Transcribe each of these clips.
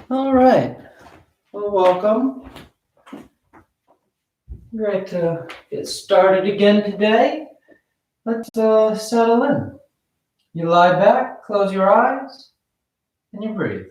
All right. Well, welcome. Great to get started again today. Let's settle in. You lie back, close your eyes, and you breathe.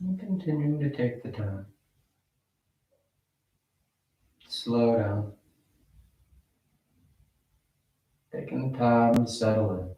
And continuing to take the time. Slow down. Taking the time to settle in.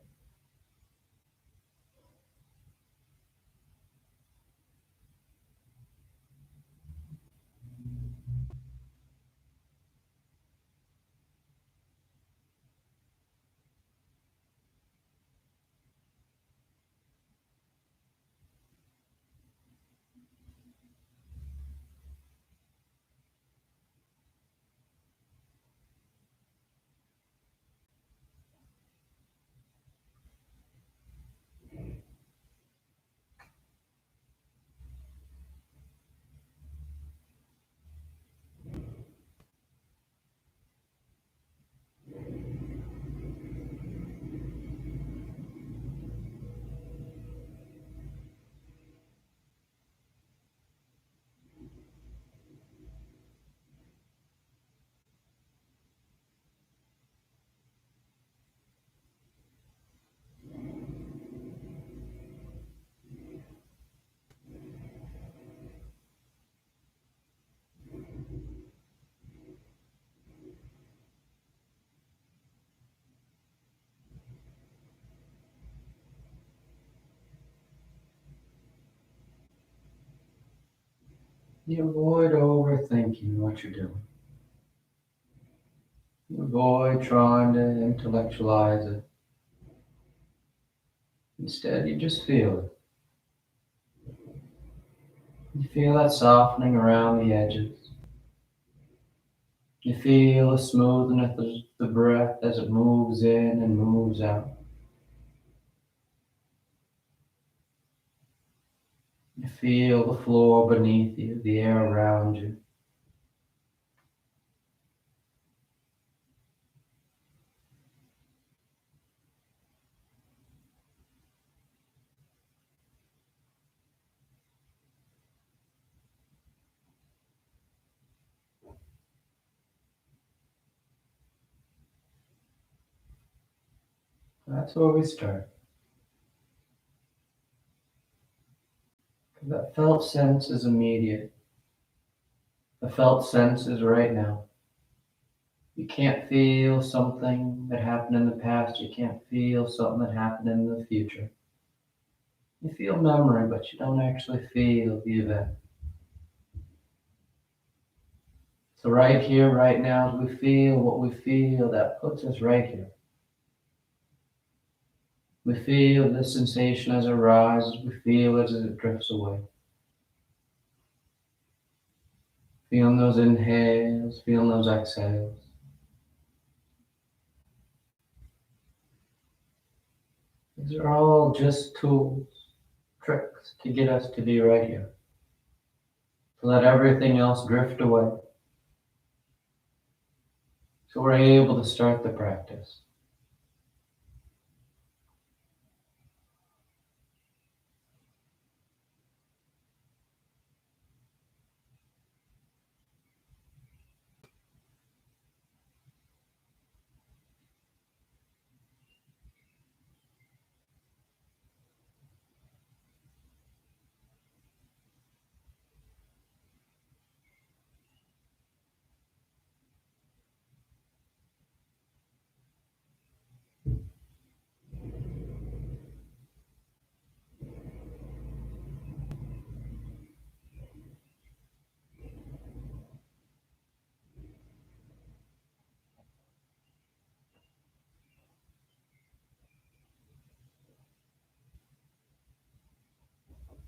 You avoid overthinking what you're doing. You avoid trying to intellectualize it. Instead, you just feel it. You feel that softening around the edges. You feel the smoothness of the breath as it moves in and moves out. You feel the floor beneath you, the air around you. That's where we start. That felt sense is immediate. The felt sense is right now. You can't feel something that happened in the past. You can't feel something that happened in the future. You feel memory, but you don't actually feel the event. So right here, right now, as we feel what we feel, that puts us right here. We feel this sensation as it rises. We feel it as it drifts away. Feeling those inhales, feeling those exhales. These are all just tools, tricks to get us to be right here. To let everything else drift away. So we're able to start the practice.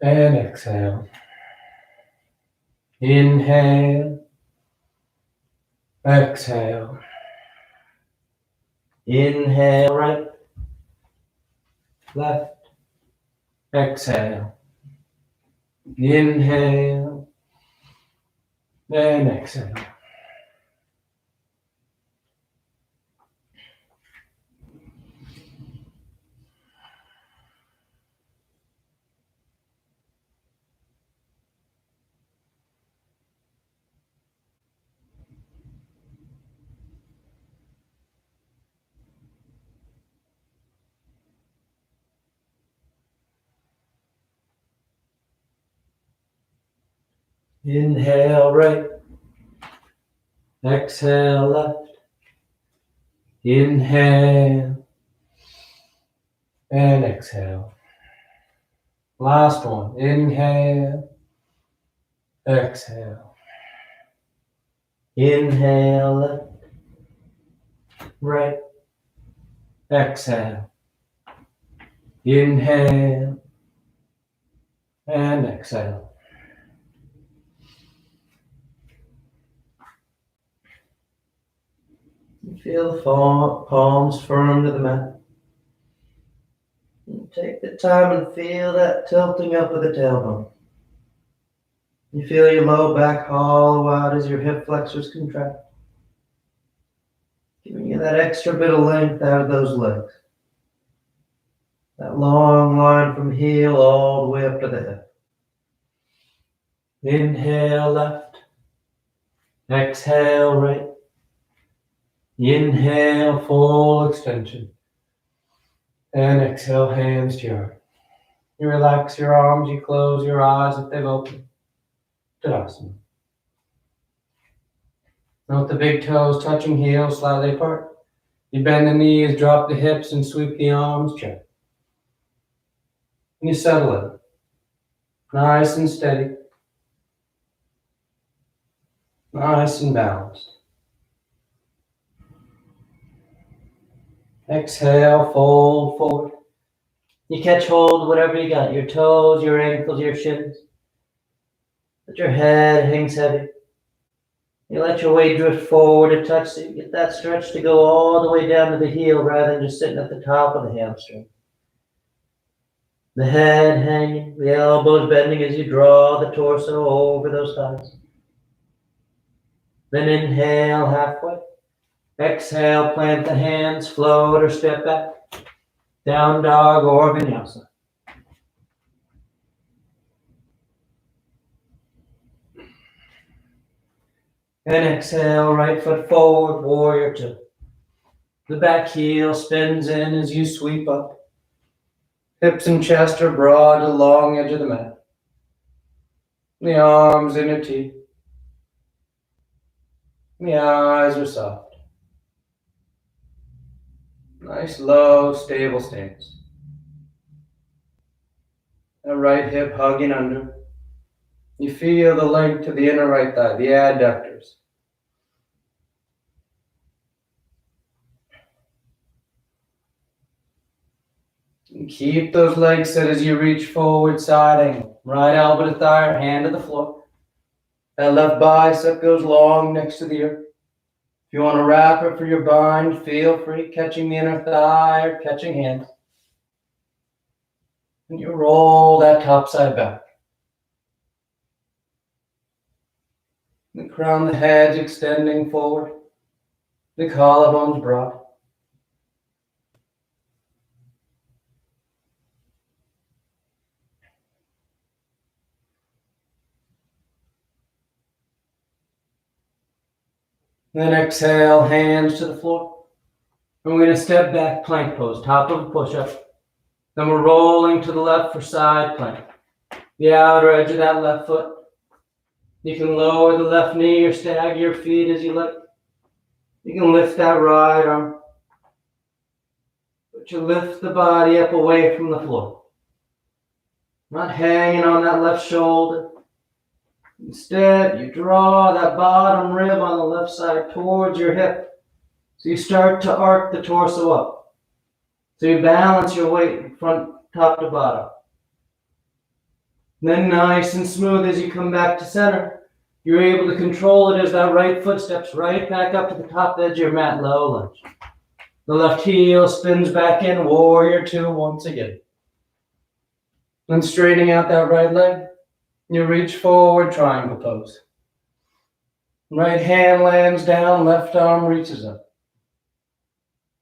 and exhale. Inhale, exhale. Inhale, right, left, exhale. Inhale and exhale. Inhale, right, exhale, left. Inhale and exhale. Last one. Inhale, exhale. Inhale, left, right, exhale. Inhale and exhale. Feel the palms firm to the mat. Take the time and feel that tilting up of the tailbone. You feel your low back hollow out as your hip flexors contract, giving you that extra bit of length out of those legs. That long line from heel all the way up to the hip. Inhale left, exhale right. Inhale, full extension. And exhale, hands to your heart. You relax your arms, you close your eyes if they've opened. Tadasana. Note the big toes touching heels slightly apart. You bend the knees, drop the hips, and sweep the arms, check. And you settle in. Nice and steady. Nice and balanced. Exhale, fold forward. You catch hold of whatever you got, your toes, your ankles, your shins. Let your head hangs heavy. You let your weight drift forward a touch so you get that stretch to go all the way down to the heel rather than just sitting at the top of the hamstring. The head hanging, the elbows bending as you draw the torso over those thighs. Then inhale halfway. Exhale, plant the hands, float or step back. Down dog or vinyasa. And exhale, right foot forward, warrior two. The back heel spins in as you sweep up. Hips and chest are broad to the long edge of the mat. The arms in a T. The eyes are soft. Nice, low, stable stance. The right hip hugging under. You feel the length to the inner right thigh, the adductors. And keep those legs set as you reach forward, side angle. Right elbow to thigh, or hand to the floor. That left bicep goes long next to the earth. If you want to wrap it for your bind, feel free, catching the inner thigh or catching hands. And you roll that top side back. The crown of the head extending forward. The collarbones broad. Then exhale, hands to the floor. And we're going to step back, plank pose, top of a push-up. Then we're rolling to the left for side plank. The outer edge of that left foot. You can lower the left knee or stagger your feet as you like. You can lift that right arm. But you lift the body up away from the floor. Not hanging on that left shoulder. Instead, you draw that bottom rib on the left side towards your hip. So you start to arc the torso up. So you balance your weight from top to bottom. And then nice and smooth as you come back to center, you're able to control it as that right foot steps right back up to the top edge of your mat, low lunge. The left heel spins back in, warrior two once again. Then straightening out that right leg, you reach forward, triangle pose. Right hand lands down, left arm reaches up.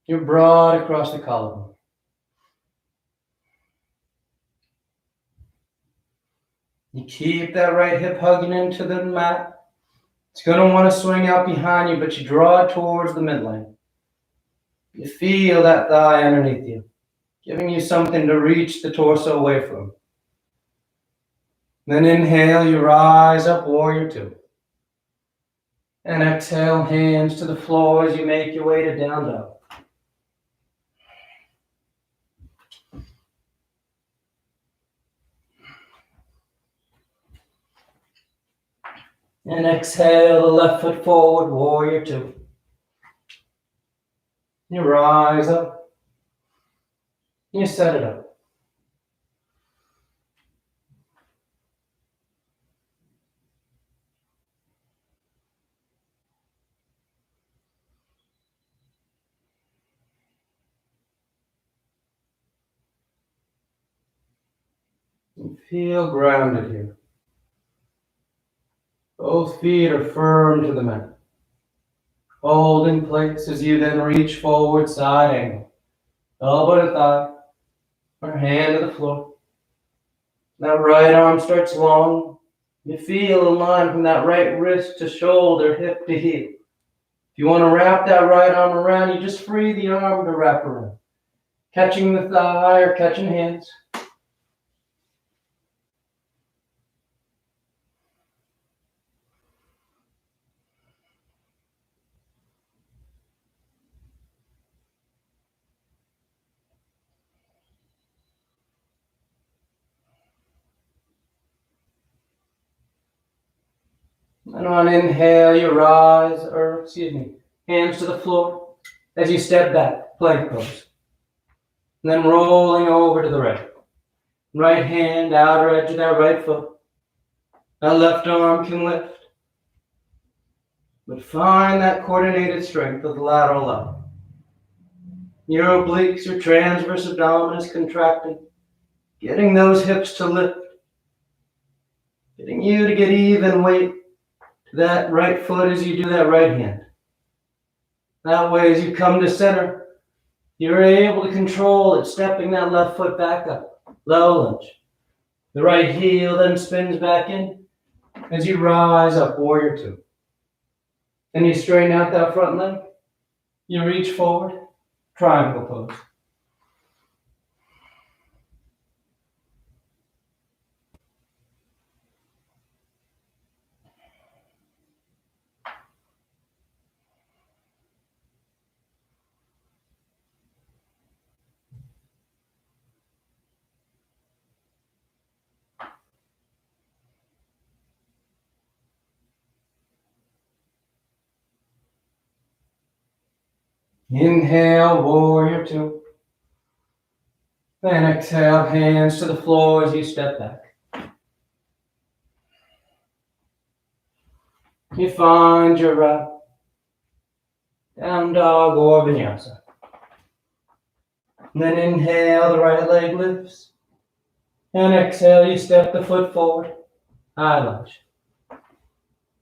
You're broad across the collarbone. You keep that right hip hugging into the mat. It's going to want to swing out behind you, but you draw it towards the midline. You feel that thigh underneath you, giving you something to reach the torso away from. Then inhale, you rise up, warrior two. And exhale, hands to the floor as you make your way to down dog. And exhale, the left foot forward, warrior two. You rise up. You set it up. You feel grounded here. Both feet are firm to the mat. Hold in place as you then reach forward, side angle. Elbow to thigh, or hand to the floor. That right arm starts long. You feel a line from that right wrist to shoulder, hip to heel. If you want to wrap that right arm around, you just free the arm to wrap around. Catching the thigh or catching hands. And on inhale, you rise, hands to the floor as you step back, plank pose. And then rolling over to the right. Right hand, outer edge of that right foot. That left arm can lift. But find that coordinated strength of the lateral leg. Your obliques, your transverse abdominis contracting. Getting those hips to lift. Getting you to get even weight to that right foot as you do that right hand. That way, as you come to center, you're able to control it, stepping that left foot back up. Low lunge. The right heel then spins back in as you rise up, warrior two. Then you straighten out that front leg. You reach forward, triangle pose. Inhale, warrior two. Then exhale, hands to the floor as you step back. You find your wrap. Down dog or vinyasa. And then inhale, the right leg lifts. And exhale, you step the foot forward. High lunge.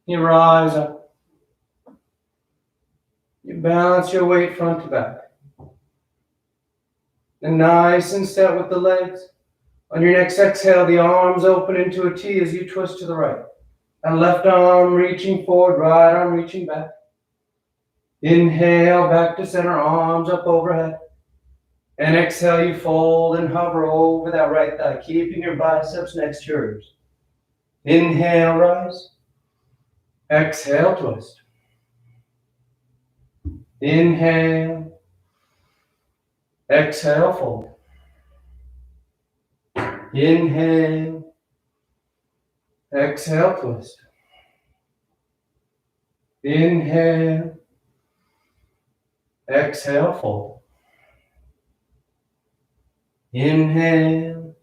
You rise up. You balance your weight front to back. And nice and set with the legs. On your next exhale, the arms open into a T as you twist to the right. And left arm reaching forward, right arm reaching back. Inhale, back to center, arms up overhead. And exhale, you fold and hover over that right thigh, keeping your biceps next to yours. Inhale, rise. Exhale, twist. Inhale. Exhale, fold. Inhale. Exhale, twist. Inhale. Exhale, fold. Inhale.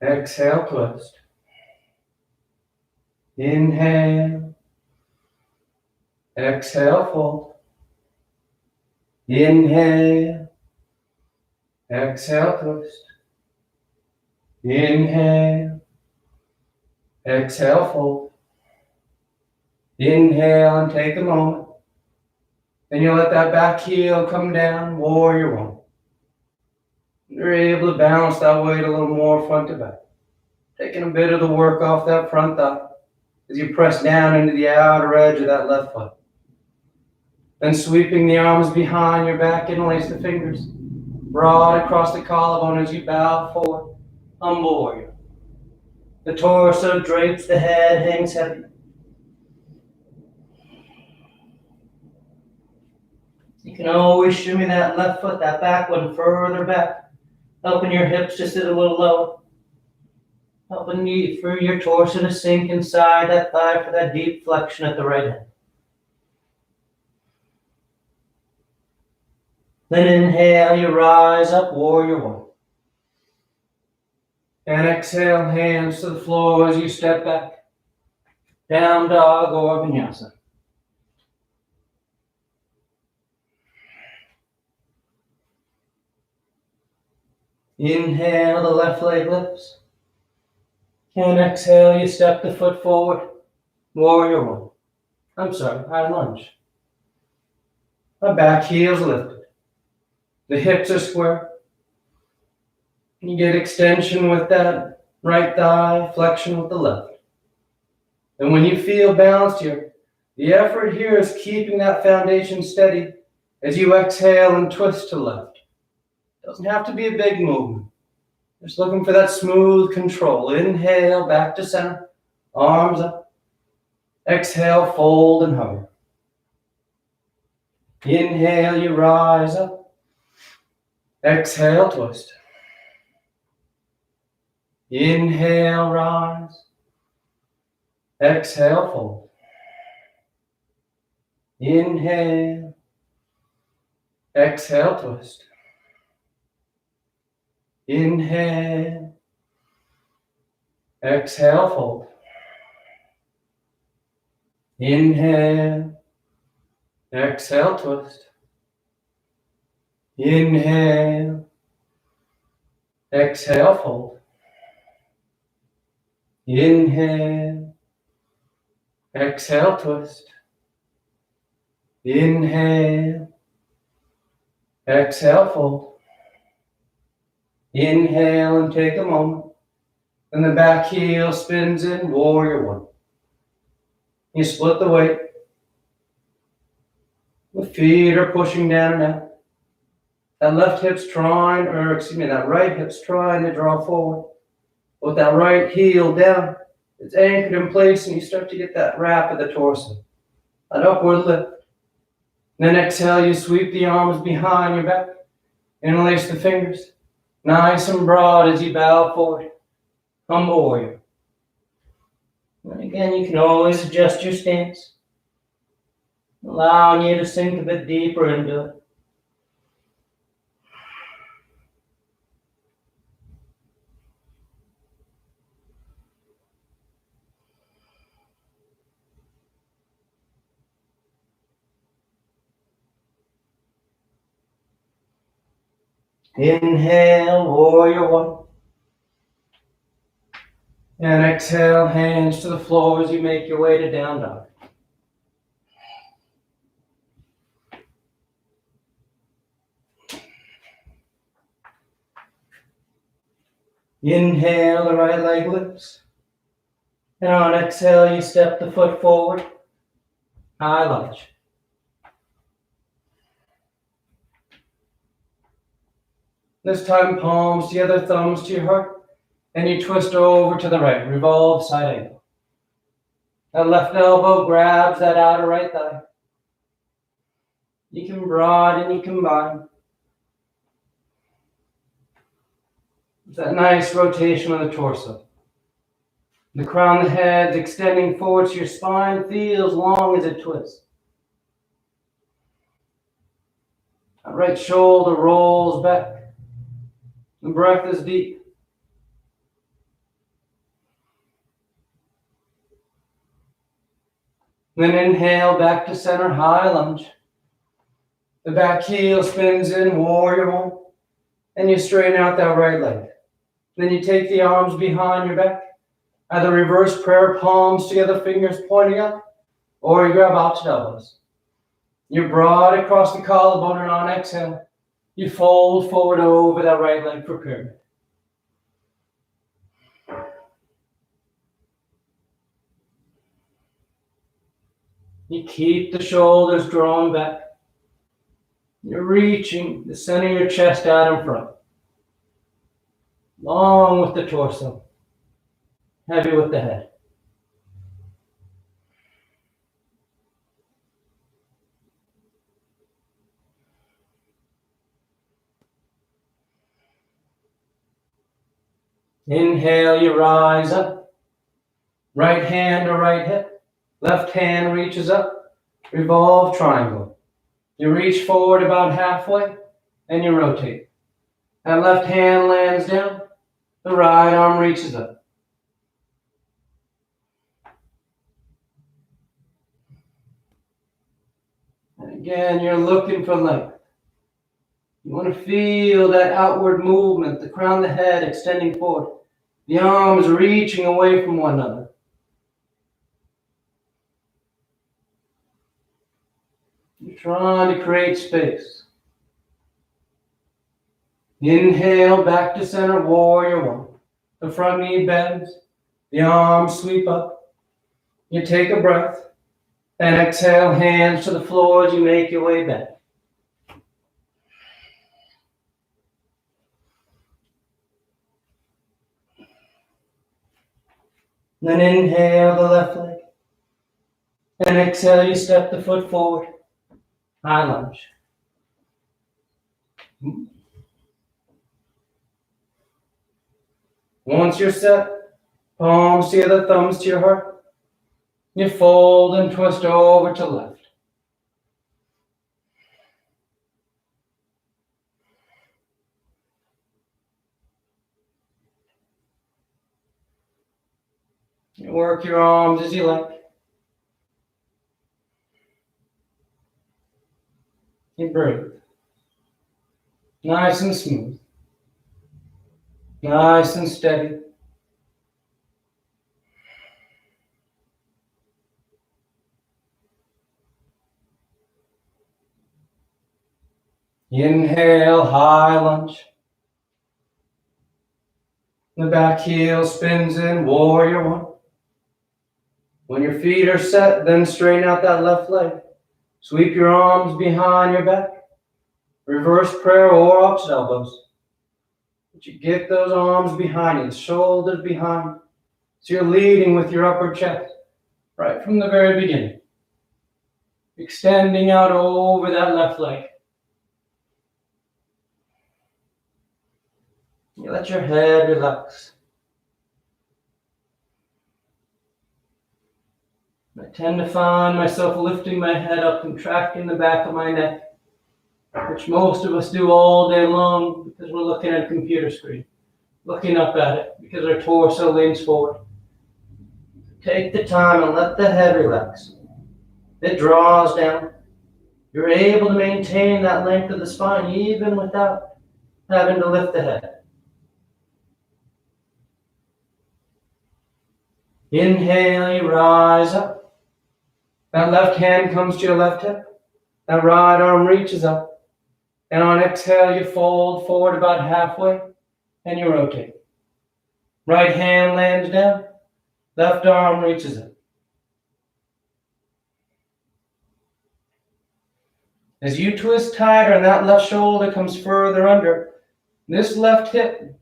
Exhale, twist. Inhale. Exhale, fold. Inhale. Exhale, twist. Inhale. Exhale, fold. Inhale and take a moment. Then you let that back heel come down, warrior one. You're able to balance that weight a little more front to back. Taking a bit of the work off that front thigh as you press down into the outer edge of that left foot. Then sweeping the arms behind your back, interlace the fingers broad across the collarbone as you bow forward, humble warrior. The torso drapes, the head hangs heavy. You can always shimmy that left foot, that back one further back, helping your hips just sit a little lower, helping you for your torso to sink inside that thigh for that deep flexion at the right hand. Then inhale, you rise up, warrior one. And exhale, hands to the floor as you step back. Down dog or vinyasa. Inhale, the left leg lifts. And exhale, you step the foot forward. Warrior one. High lunge. My back heel's lifted. The hips are square. You get extension with that right thigh, flexion with the left. And when you feel balanced here, the effort here is keeping that foundation steady as you exhale and twist to left. Doesn't have to be a big movement. Just looking for that smooth control. Inhale, back to center, arms up. Exhale, fold and hover. Inhale, you rise up. Exhale, twist. Inhale, rise. Exhale, fold. Inhale. Exhale, twist. Inhale. Exhale, fold. Inhale. Exhale, twist. Inhale. Exhale, fold. Inhale. Exhale, twist. Inhale. Exhale, fold. Inhale and take a moment. Then the back heel spins in, warrior one. You split the weight. The feet are pushing down and out. That left hip's trying, that right hip's trying to draw forward. With that right heel down, it's anchored in place and you start to get that wrap of the torso. That upward lift. Then exhale, you sweep the arms behind your back. Interlace the fingers. Nice and broad as you bow forward. Humble warrior. And again, you can always adjust your stance, allowing you to sink a bit deeper into it. Inhale, warrior one. And exhale, hands to the floor as you make your way to down dog. Inhale, the right leg lifts. And on exhale, you step the foot forward. High lunge. This time, palms together, thumbs to your heart. And you twist over to the right, revolve side angle. That left elbow grabs that outer right thigh. You can broaden, you combine. That nice rotation of the torso. The crown of the head extending forward so your spine feels long as it twists. That right shoulder rolls back. The breath is deep. Then inhale back to center, high lunge. The back heel spins in, warrior one. And you straighten out that right leg. Then you take the arms behind your back. Either reverse prayer, palms together, fingers pointing up, or you grab opposite elbows. You're broad across the collarbone, and on exhale, you fold forward over that right leg for pyramid. You keep the shoulders drawn back. You're reaching the center of your chest out in front. Long with the torso. Heavy with the head. Inhale, you rise up. Right hand to right hip. Left hand reaches up. Revolve triangle. You reach forward about halfway and you rotate. That left hand lands down. The right arm reaches up. And again, you're looking for length. You want to feel that outward movement, the crown of the head extending forward, the arms reaching away from one another. You're trying to create space. Inhale, back to center, warrior one. The front knee bends, the arms sweep up. You take a breath, and exhale, hands to the floor as you make your way back. Then inhale the left leg. And exhale, you step the foot forward. High lunge. Once you're set, palms together, thumbs to your heart. You fold and twist over to left. You work your arms as you like. You breathe. Nice and smooth. Nice and steady. Inhale, high lunge. The back heel spins in, warrior one. When your feet are set, then straighten out that left leg. Sweep your arms behind your back. Reverse prayer or opposite elbows. But you get those arms behind you, the shoulders behind. So you're leading with your upper chest right from the very beginning. Extending out over that left leg. You let your head relax. I tend to find myself lifting my head up, contracting the back of my neck, which most of us do all day long because we're looking at a computer screen, looking up at it because our torso leans forward. Take the time and let the head relax. It draws down. You're able to maintain that length of the spine even without having to lift the head. Inhale, you rise up. That left hand comes to your left hip. That right arm reaches up. And on exhale, you fold forward about halfway and you rotate. Right hand lands down. Left arm reaches up. As you twist tighter and that left shoulder comes further under, this left hip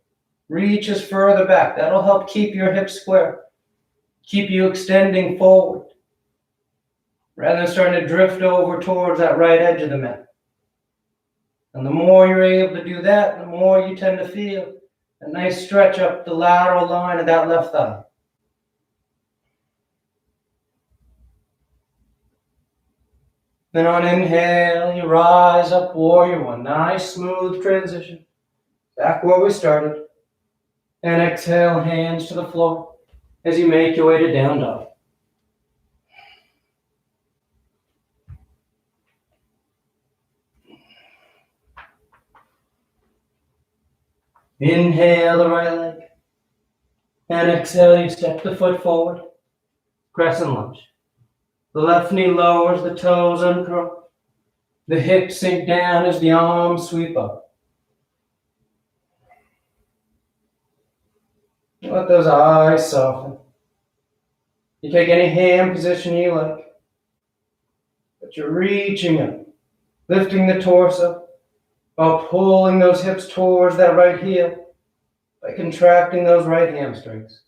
reaches further back. That'll help keep your hips square. Keep you extending forward rather than starting to drift over towards that right edge of the mat. And the more you're able to do that, the more you tend to feel a nice stretch up the lateral line of that left thigh. Then on inhale, you rise up, warrior one. Nice, smooth transition. Back where we started. And exhale, hands to the floor as you make your way to down dog. Inhale the right leg. And exhale, you step the foot forward. Crescent lunge. The left knee lowers, the toes uncurl. The hips sink down as the arms sweep up. Let those eyes soften. You take any hand position you like. But you're reaching up, lifting the torso while pulling those hips towards that right heel by contracting those right hamstrings.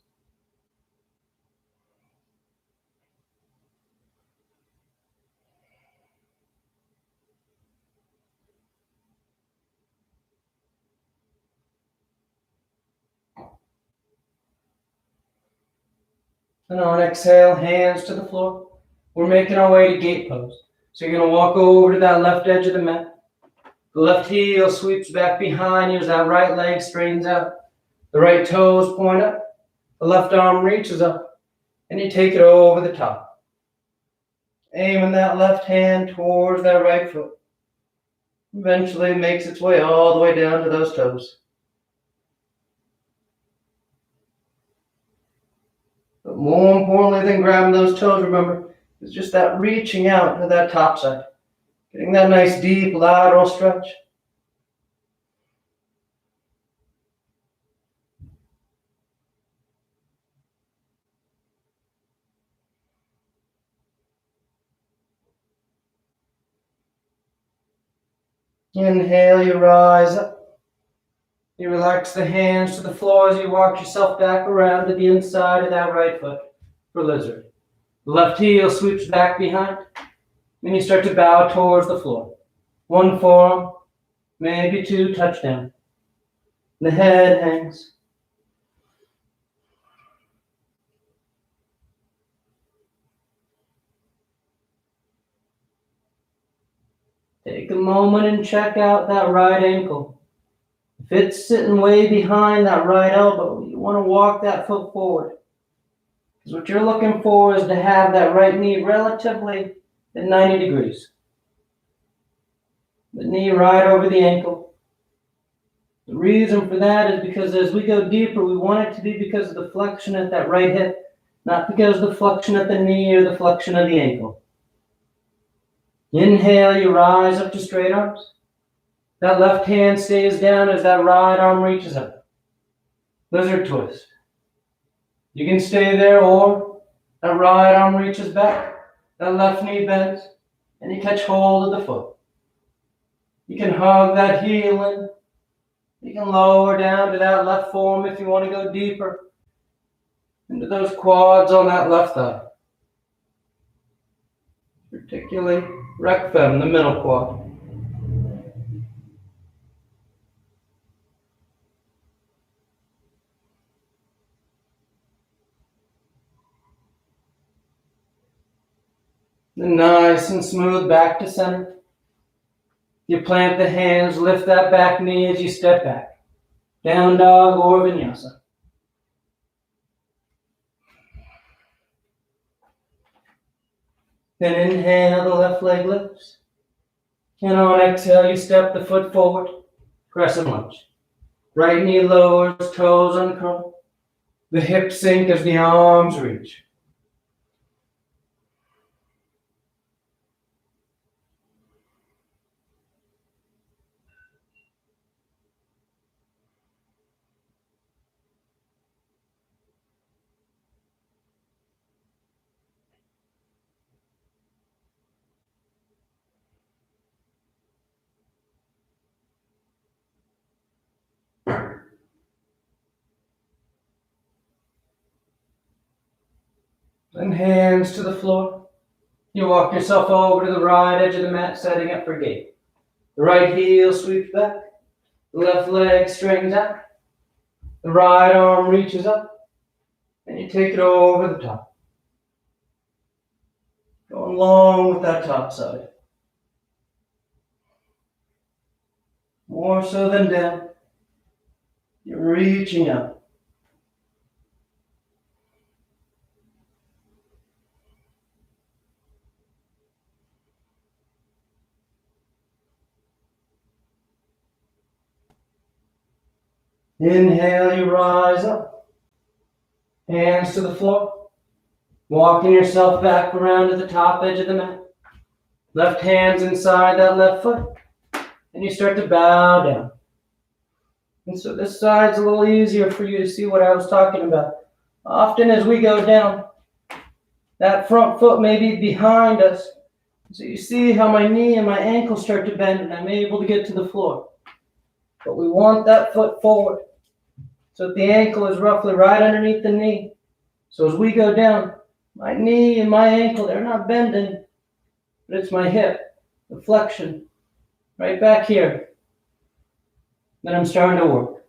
And on exhale, hands to the floor. We're making our way to gate pose. So you're going to walk over to that left edge of the mat. The left heel sweeps back behind you as that right leg straightens out. The right toes point up. The left arm reaches up. And you take it over the top. Aiming that left hand towards that right foot. Eventually it makes its way all the way down to those toes. But more importantly than grabbing those toes, remember, is just that reaching out to that top side. Getting that nice deep lateral stretch. Inhale, you rise up. You relax the hands to the floor as you walk yourself back around to the inside of that right foot for lizard. The left heel sweeps back behind. Then you start to bow towards the floor. One forearm, maybe two, touch down. The head hangs. Take a moment and check out that right ankle. If it's sitting way behind that right elbow, you want to walk that foot forward. Because what you're looking for is to have that right knee relatively at 90 degrees. The knee right over the ankle. The reason for that is because as we go deeper, we want it to be because of the flexion at that right hip, not because of the flexion at the knee or the flexion of the ankle. Inhale, you rise up to straight arms. That left hand stays down as that right arm reaches up. Lizard twist. You can stay there, or that right arm reaches back. That left knee bends, and you catch hold of the foot. You can hug that heel in. You can lower down to that left forearm if you want to go deeper into those quads on that left thigh. Particularly rec fem, the middle quad. Then nice and smooth back to center. You plant the hands, lift that back knee as you step back. Down dog or vinyasa. Then inhale, the left leg lifts. And on exhale, you step the foot forward. Crescent lunge. Right knee lowers, toes uncurl. The hips sink as the arms reach. Then hands to the floor. You walk yourself over to the right edge of the mat, setting up for gate. The right heel sweeps back. The left leg straightens out. The right arm reaches up. And you take it over the top. Going long with that top side. More so than down. You're reaching up. Inhale, you rise up. Hands to the floor. Walking yourself back around to the top edge of the mat. Left hand's inside that left foot. And you start to bow down. And so this side's a little easier for you to see what I was talking about. Often as we go down, that front foot may be behind us. So you see how my knee and my ankle start to bend and I'm able to get to the floor. But we want that foot forward so that the ankle is roughly right underneath the knee. So as we go down, my knee and my ankle, they're not bending, but it's my hip, the flexion, right back here. Then I'm starting to work.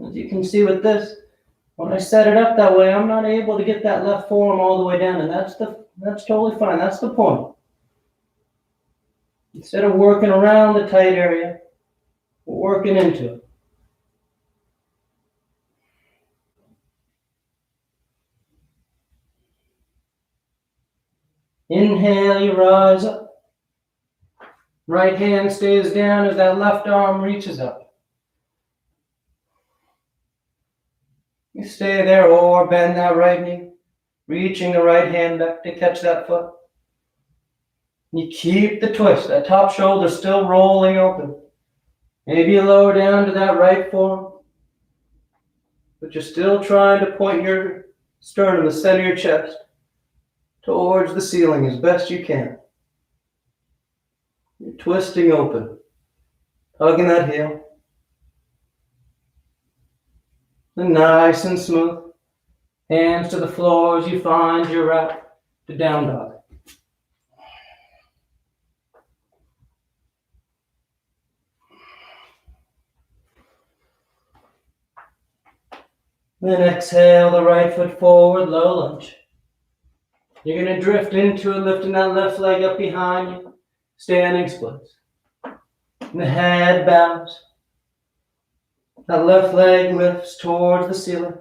As you can see with this, when I set it up that way, I'm not able to get that left forearm all the way down, and that's totally fine. That's the point. Instead of working around the tight area, we're working into it. Inhale, you rise up. Right hand stays down as that left arm reaches up. You stay there or bend that right knee, reaching the right hand back to catch that foot. You keep the twist, that top shoulder still rolling open. Maybe you lower down to that right forearm, but you're still trying to point your sternum, the center of your chest, towards the ceiling as best you can. You're twisting open, hugging that heel. And nice and smooth. Hands to the floor as you find your route to down dog. Then exhale the right foot forward, low lunge. You're going to drift into it, lifting that left leg up behind you. Standing splits. And the head bows. That left leg lifts towards the ceiling.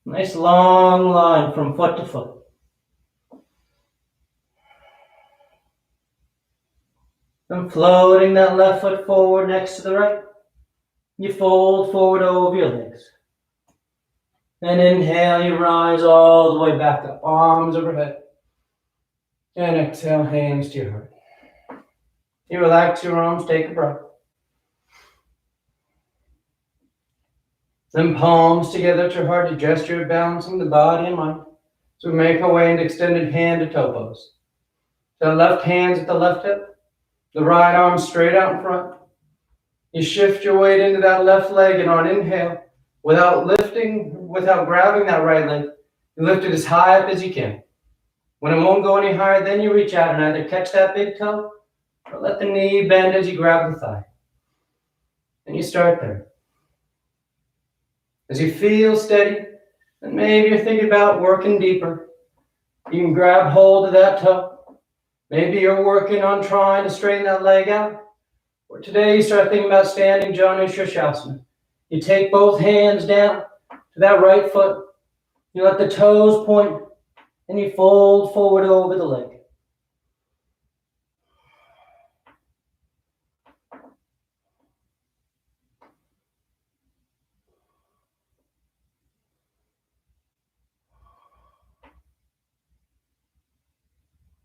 Nice long line from foot to foot. And floating that left foot forward next to the right. You fold forward over your legs. And inhale, you rise all the way back up, arms overhead. And exhale, hands to your heart. You relax your arms, take a breath. Then palms together at your heart, a gesture of balancing the body and mind. So we make our way into extended hand to toe pose. So left hand's at the left hip, the right arm straight out in front. You shift your weight into that left leg, and on inhale, without grabbing that right leg, you lift it as high up as you can. When it won't go any higher, then you reach out and either catch that big toe or let the knee bend as you grab the thigh. And you start there. As you feel steady, and maybe you're thinking about working deeper, you can grab hold of that toe. Maybe you're working on trying to straighten that leg out. Or today you start thinking about standing Janu Shirshasana. You take both hands down to that right foot. You let the toes point, and you fold forward over the leg.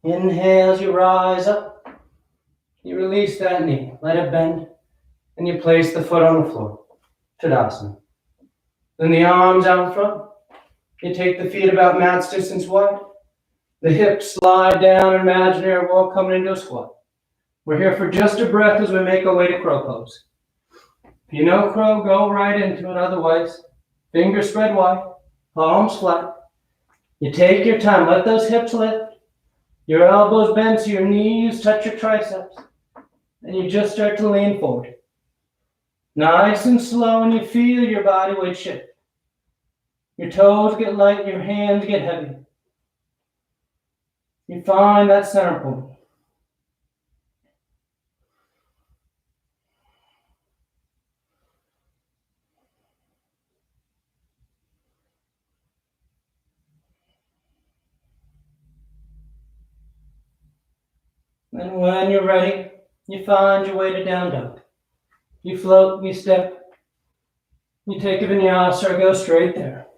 Inhale as you rise up. You release that knee, let it bend, and you place the foot on the floor. Tadasana. Then the arms out in front. You take the feet about mat's distance wide. The hips slide down, imaginary wall coming into a squat. We're here for just a breath as we make our way to crow pose. If you know crow, go right into it. Otherwise, fingers spread wide, palms flat. You take your time, let those hips lift. Your elbows bend so your knees touch your triceps. And you just start to lean forward. Nice and slow, and you feel your body weight shift. Your toes get light, your hands get heavy. You find that center point. And when you're ready, you find your way to down dog. You float, you step, you take a vinyasa or go straight there.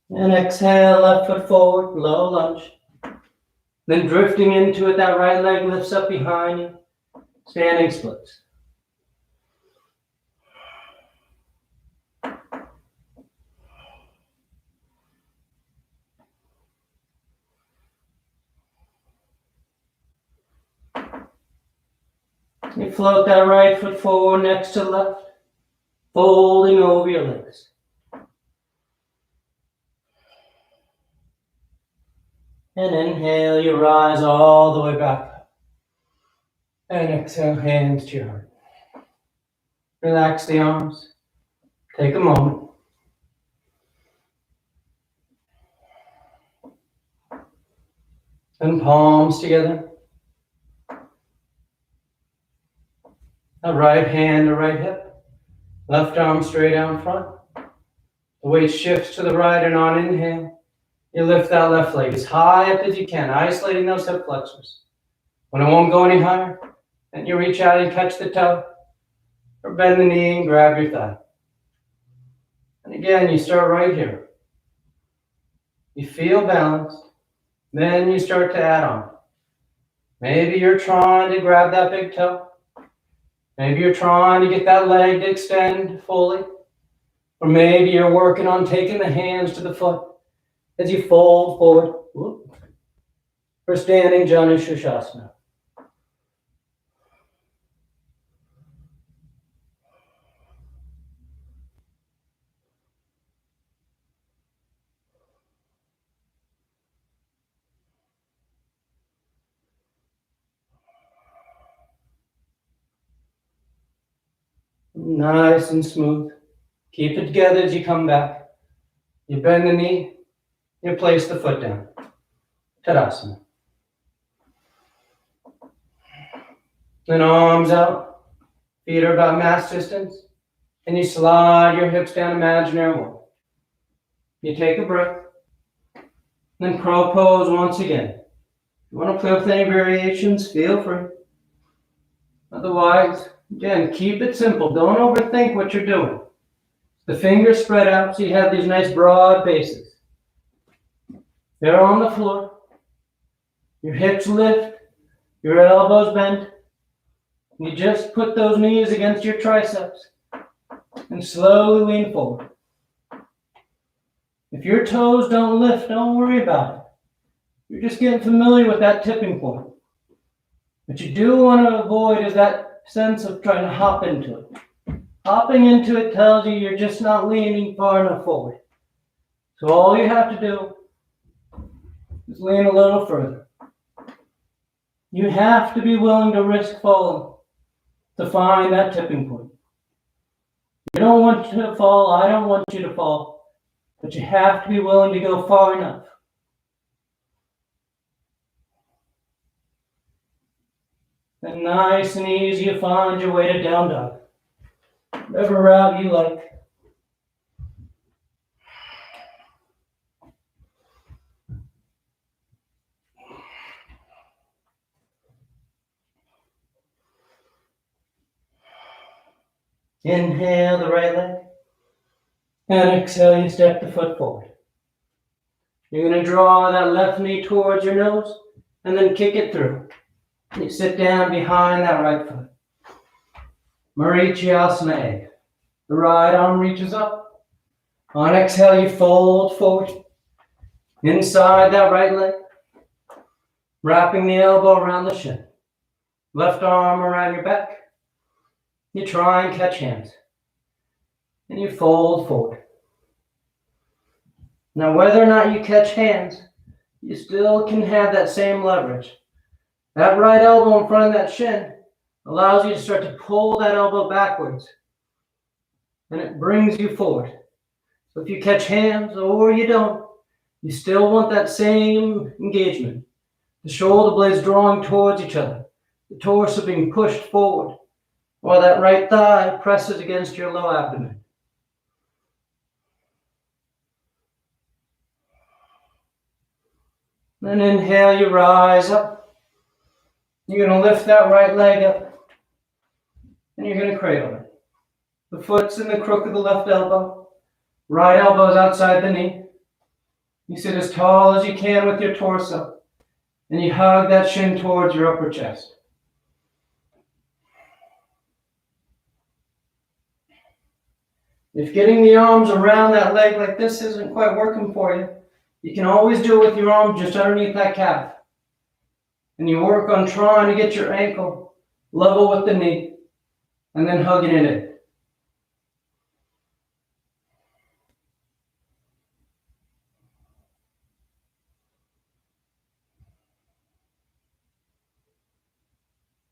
And exhale, left foot forward, low lunge. Then drifting into it, that right leg lifts up behind you, standing splits. You float that right foot forward next to left, folding over your legs. And inhale, you rise all the way back up. And exhale, hands to your heart. Relax the arms. Take a moment. And palms together. A right hand to right hip. Left arm straight out in front. The weight shifts to the right, and on inhale, you lift that left leg as high up as you can, isolating those hip flexors. When it won't go any higher, then you reach out and catch the toe, or bend the knee and grab your thigh. And again, you start right here. You feel balanced, then you start to add on. Maybe you're trying to grab that big toe. Maybe you're trying to get that leg to extend fully. Or maybe you're working on taking the hands to the foot as you fold forward for standing Janu Sirsasana. Nice and smooth. Keep it together as you come back. You bend the knee, you place the foot down. Tadasana. Then arms out, feet are about mass distance, and you slide your hips down imaginary wall. You take a breath, then crow pose once again. If you want to play with any variations, feel free. Otherwise, again, keep it simple. Don't overthink what you're doing. The fingers spread out so you have these nice broad bases. They're on the floor. Your hips lift, your elbows bend. You just put those knees against your triceps and slowly lean forward. If your toes don't lift, don't worry about it. You're just getting familiar with that tipping point. What you do want to avoid is that sense of trying to hop into it. Hopping into it tells you you're just not leaning far enough forward. So all you have to do is lean a little further. You have to be willing to risk falling to find that tipping point. You don't want to fall, I don't want you to fall, but you have to be willing to go far enough. And nice and easy, you find your way to down dog. Whatever route you like. Inhale the right leg. And exhale, you step the foot forward. You're going to draw that left knee towards your nose and then kick it through. You sit down behind that right foot. Marichyasana egg. The right arm reaches up. On exhale, you fold forward. Inside that right leg. Wrapping the elbow around the shin. Left arm around your back. You try and catch hands. And you fold forward. Now, whether or not you catch hands, you still can have that same leverage. That right elbow in front of that shin allows you to start to pull that elbow backwards. And it brings you forward. So if you catch hands or you don't, you still want that same engagement. The shoulder blades drawing towards each other. The torso being pushed forward. While that right thigh presses against your low abdomen. Then inhale, you rise up. You're going to lift that right leg up. And you're going to cradle it. The foot's in the crook of the left elbow. Right elbow's outside the knee. You sit as tall as you can with your torso. And you hug that shin towards your upper chest. If getting the arms around that leg like this isn't quite working for you, you can always do it with your arms just underneath that calf. And you work on trying to get your ankle level with the knee, and then hugging it in.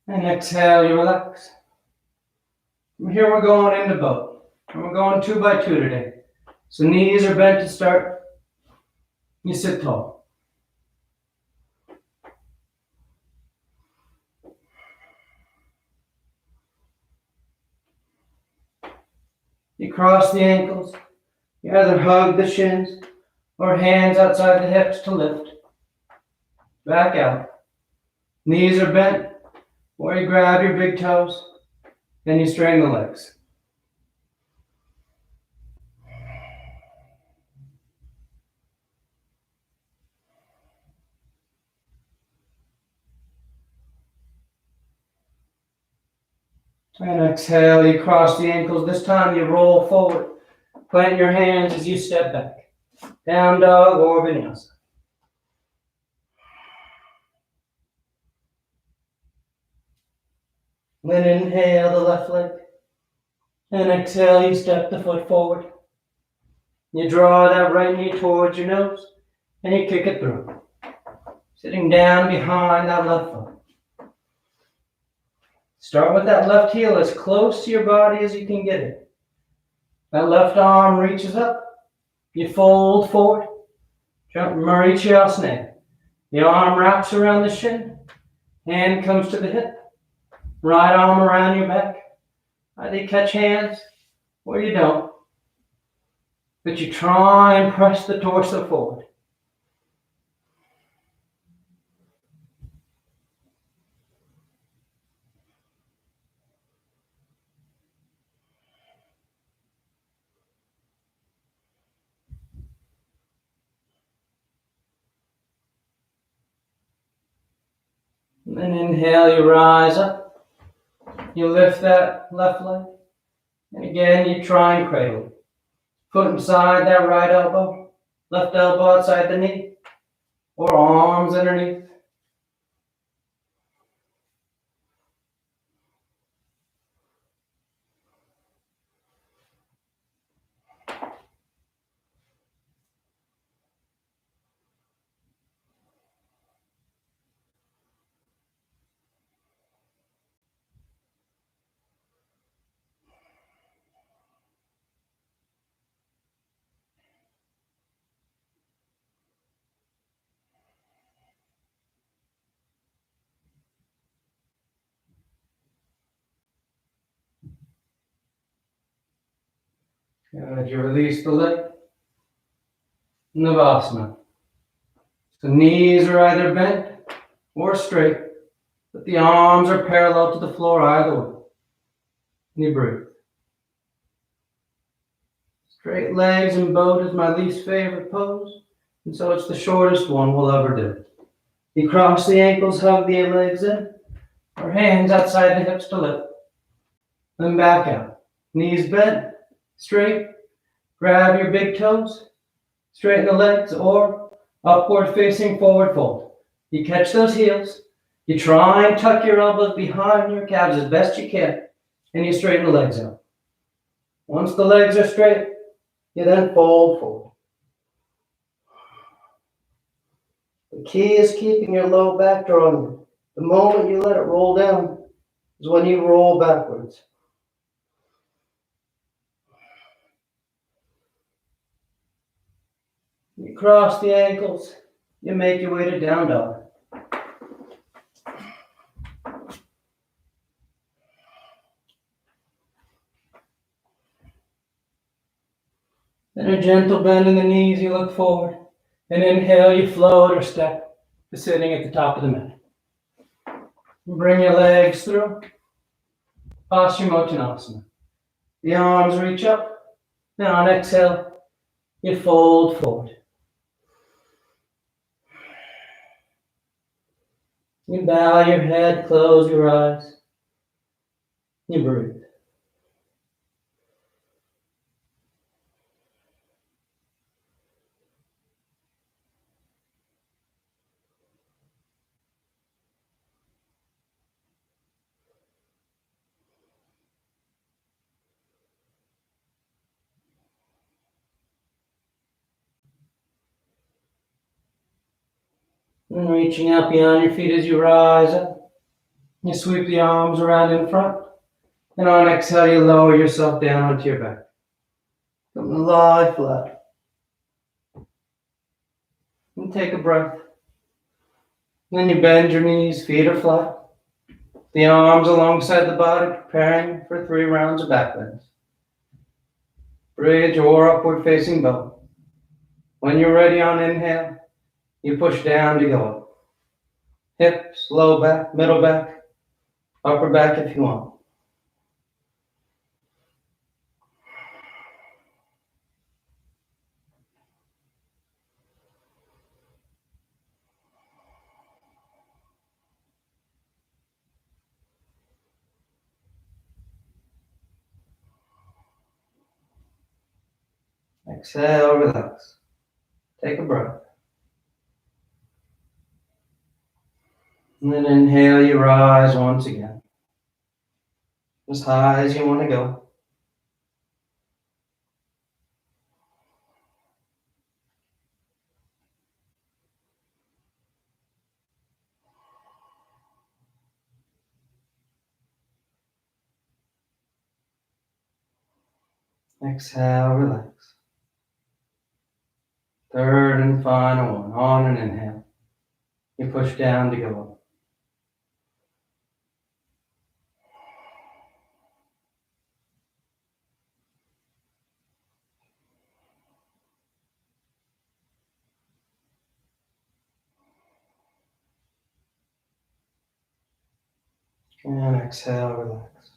And exhale, you relax. From here we're going into boat. And we're going 2 by 2 today. So knees are bent to start. You sit tall. You cross the ankles. You either hug the shins or hands outside the hips to lift. Back out. Knees are bent, or you grab your big toes. Then you straighten the legs. And exhale, you cross the ankles. This time you roll forward. Plant your hands as you step back. Down dog or vinyasa. Then inhale the left leg. And exhale, you step the foot forward. You draw that right knee towards your nose. And you kick it through. Sitting down behind that left foot. Start with that left heel as close to your body as you can get it. That left arm reaches up. You fold forward. Jump Marichasana. The arm wraps around the shin. Hand comes to the hip. Right arm around your back. Either you catch hands or you don't. But you try and press the torso forward. And then inhale, you rise up. You lift that left leg. And again, you try and cradle. Foot inside that right elbow. Left elbow outside the knee. Or arms underneath. As you release the leg, Navasana. The knees are either bent or straight, but the arms are parallel to the floor either way. And you breathe. Straight legs and boat is my least favorite pose, and so it's the shortest one we'll ever do. You cross the ankles, hug the legs in, or hands outside the hips to lift. Then back out. Knees bent, straight. Grab your big toes, straighten the legs, or upward facing forward fold. You catch those heels, you try and tuck your elbows behind your calves as best you can, and you straighten the legs out. Once the legs are straight, you then fold forward. The key is keeping your low back drawn. The moment you let it roll down is when you roll backwards. You cross the ankles, you make your way to down dog. Then a gentle bend in the knees, you look forward. And inhale, you float or step. to sitting at the top of the mat. Bring your legs through. Paschimottanasana. The arms reach up. Then on exhale, you fold forward. You bow your head, close your eyes. You breathe. And reaching out beyond your feet as you rise up. You sweep the arms around in front. And on exhale, you lower yourself down onto your back. Come to lie flat. And take a breath. Then you bend your knees, feet are flat. The arms alongside the body, preparing for 3 rounds of back bends. Bridge or upward facing bow. When you're ready on inhale, you push down to go up. Hips, low back, middle back, upper back if you want. Exhale, relax. Take a breath. And then inhale, you rise once again. As high as you want to go. Exhale, relax. Third and final one. On an inhale. You push down to go up. And exhale, relax.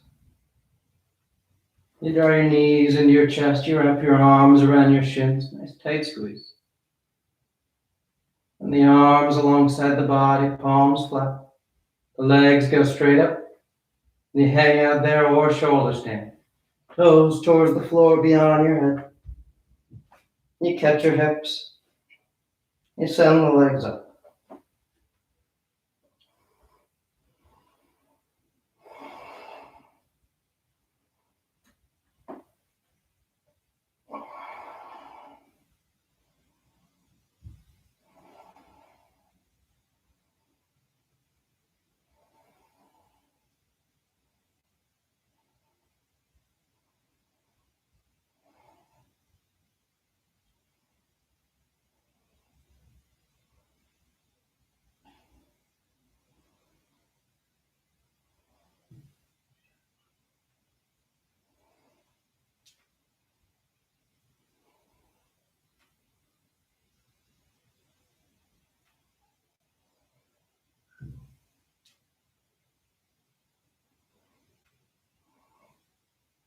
You draw your knees into your chest. You wrap your arms around your shins. Nice tight squeeze. And the arms alongside the body, palms flat. The legs go straight up. You hang out there or shoulder stand. Toes towards the floor beyond your head. You catch your hips. You send the legs up.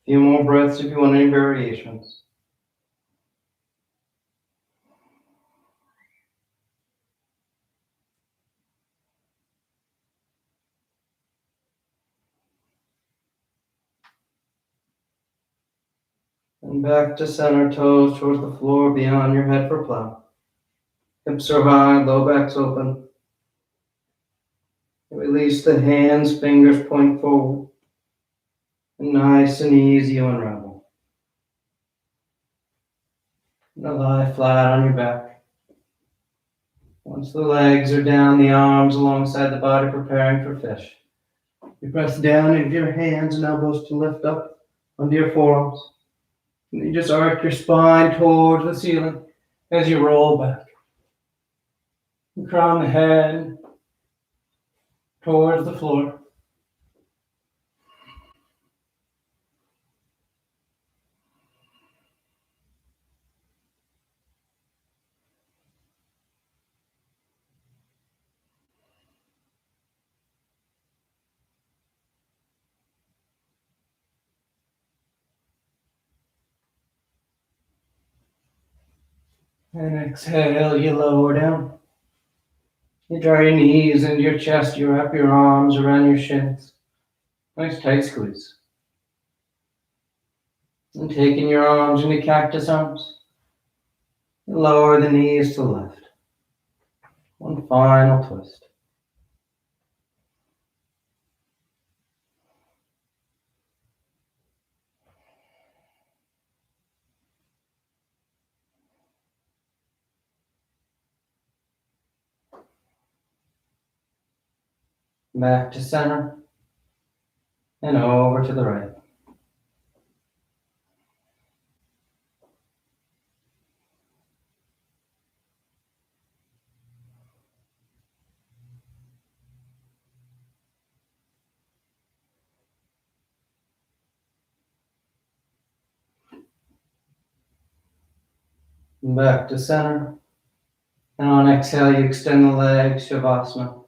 Few more breaths if you want any variations. And back to center, toes towards the floor beyond your head for plow. Hips are high, low back's open. Release the hands, fingers point forward. And nice and easy you unravel. Now lie flat on your back. Once the legs are down, the arms alongside the body preparing for fish. You press down into your hands and elbows to lift up onto your forearms. And you just arc your spine towards the ceiling as you roll back. You crown the head towards the floor. And exhale, you lower down. You draw your knees into your chest, you wrap your arms around your shins. Nice tight squeeze. And taking your arms into cactus arms, you lower the knees to the left. One final twist. Back to center. And over to the right. Back to center. And on exhale, you extend the legs, Shavasana.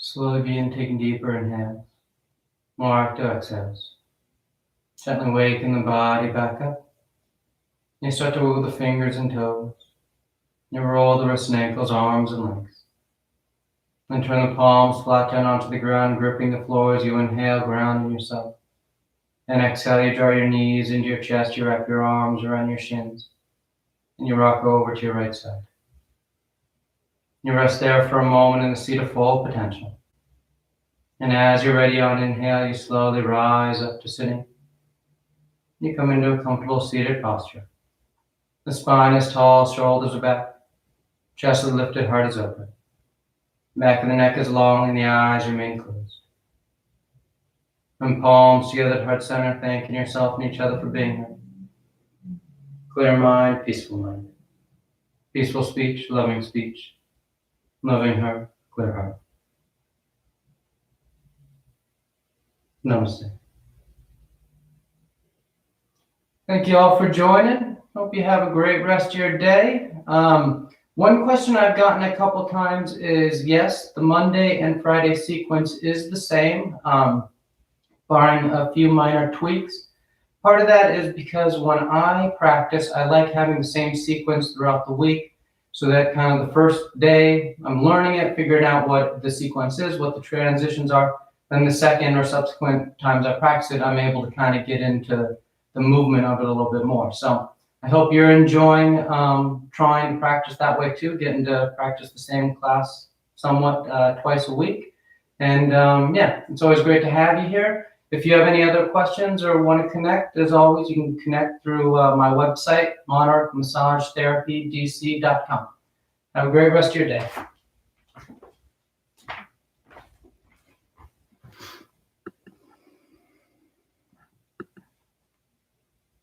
Slowly begin taking deeper inhales, more active exhales. Gently waking the body back up. You start to wiggle the fingers and toes. You roll the wrists and ankles, arms and legs. Then turn the palms flat down onto the ground, gripping the floor as you inhale, grounding yourself. And exhale, you draw your knees into your chest, you wrap your arms around your shins, and you rock over to your right side. You rest there for a moment in the seat of full potential. And as you're ready on inhale, you slowly rise up to sitting. You come into a comfortable seated posture. The spine is tall, shoulders are back, chest is lifted, heart is open. Back of the neck is long and the eyes remain closed. From palms together at heart center, thanking yourself and each other for being here. Clear mind, peaceful mind. Peaceful speech, loving speech. Loving heart, clear heart. Namaste. Thank you all for joining. Hope you have a great rest of your day. One question I've gotten a couple times is, yes, the Monday and Friday sequence is the same, barring a few minor tweaks. Part of that is because when I practice, I like having the same sequence throughout the week, so that kind of the first day I'm learning it, figuring out what the sequence is, what the transitions are. Then the second or subsequent times I practice it, I'm able to kind of get into the movement of it a little bit more. So I hope you're enjoying trying to practice that way too, getting to practice the same class somewhat twice a week. And yeah, it's always great to have you here. If you have any other questions or want to connect, as always, you can connect through my website, monarchmassagetherapydc.com. Have a great rest of your day.